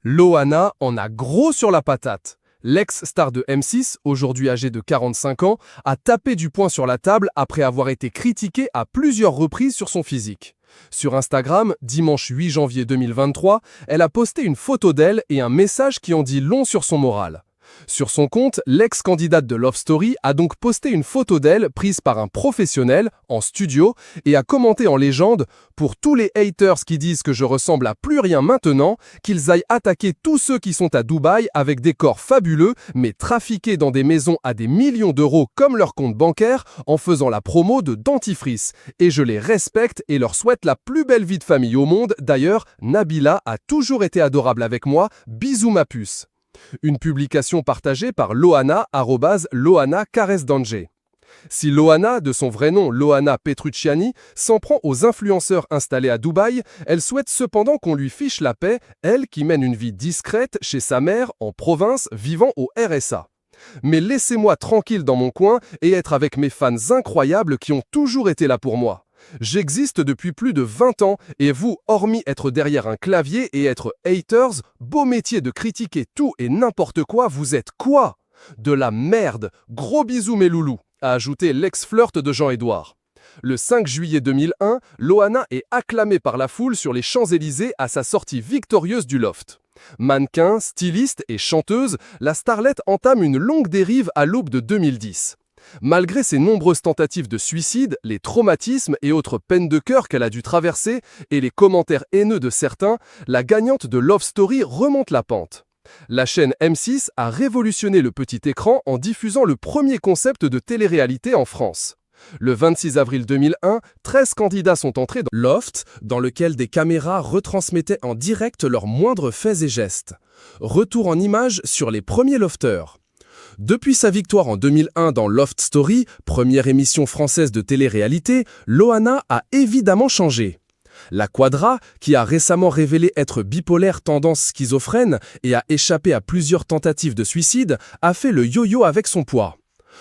Loana en a gros sur la patate. L'ex-star de M6, aujourd'hui âgée de 45 ans, a tapé du poing sur la table après avoir été critiquée à plusieurs reprises sur son physique. Sur Instagram, dimanche 8 janvier 2023, elle a posté une photo d'elle et un message qui en dit long sur son moral. Sur son compte, l'ex-candidate de Love Story a donc posté une photo d'elle prise par un professionnel, en studio, et a commenté en légende « Pour tous les haters qui disent que je ressemble à plus rien maintenant, qu'ils aillent attaquer tous ceux qui sont à Dubaï avec des corps fabuleux, mais trafiqués dans des maisons à des millions d'euros comme leur compte bancaire, en faisant la promo de dentifrice. Et je les respecte et leur souhaite la plus belle vie de famille au monde. D'ailleurs, Nabila a toujours été adorable avec moi. Bisous ma puce ». Une publication partagée par Loana, @Loana Caresse Danger. Si Loana, de son vrai nom Loana Petrucciani, s'en prend aux influenceurs installés à Dubaï, elle souhaite cependant qu'on lui fiche la paix, elle qui mène une vie discrète chez sa mère, en province, vivant au RSA. Mais laissez-moi tranquille dans mon coin et être avec mes fans incroyables qui ont toujours été là pour moi. J'existe depuis plus de 20 ans et vous, hormis être derrière un clavier et être haters, beau métier de critiquer tout et n'importe quoi, vous êtes quoi? De la merde. Gros bisous mes loulous, a ajouté l'ex-flirt de Jean-Édouard. Le 5 juillet 2001, Loana est acclamée par la foule sur les Champs-Élysées à sa sortie victorieuse du Loft. Mannequin, styliste et chanteuse, la starlette entame une longue dérive à l'aube de 2010. Malgré ses nombreuses tentatives de suicide, les traumatismes et autres peines de cœur qu'elle a dû traverser et les commentaires haineux de certains, la gagnante de Love Story remonte la pente. La chaîne M6 a révolutionné le petit écran en diffusant le premier concept de télé-réalité en France. Le 26 avril 2001, 13 candidats sont entrés dans Loft, dans lequel des caméras retransmettaient en direct leurs moindres faits et gestes. Retour en images sur les premiers lofters. Depuis sa victoire en 2001 dans Loft Story, première émission française de télé-réalité, Loana a évidemment changé. La Quadra, qui a récemment révélé être bipolaire tendance schizophrène et a échappé à plusieurs tentatives de suicide, a fait le yo-yo avec son poids.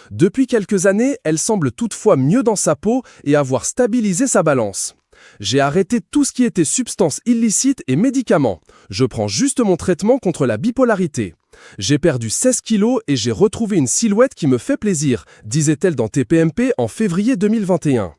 Depuis quelques années, elle semble toutefois mieux dans sa peau et avoir stabilisé sa balance. J'ai arrêté tout ce qui était substances illicites et médicaments. Je prends juste mon traitement contre la bipolarité. J'ai perdu 16 kilos et j'ai retrouvé une silhouette qui me fait plaisir, disait-elle dans TPMP en février 2021.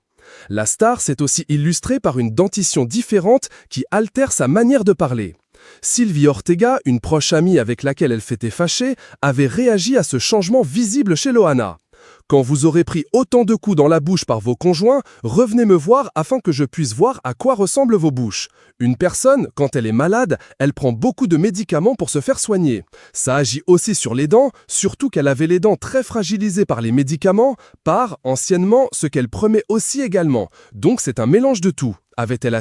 La star s'est aussi illustrée par une dentition différente qui altère sa manière de parler. Sylvie Ortega, une proche amie avec laquelle elle s'était fâchée, avait réagi à ce changement visible chez Loana. Quand vous aurez pris autant de coups dans la bouche par vos conjoints, revenez me voir afin que je puisse voir à quoi ressemblent vos bouches. Une personne, quand elle est malade, elle prend beaucoup de médicaments pour se faire soigner. Ça agit aussi sur les dents, surtout qu'elle avait les dents très fragilisées par les médicaments, par, anciennement, ce qu'elle prenait aussi également. Donc c'est un mélange de tout, avait-elle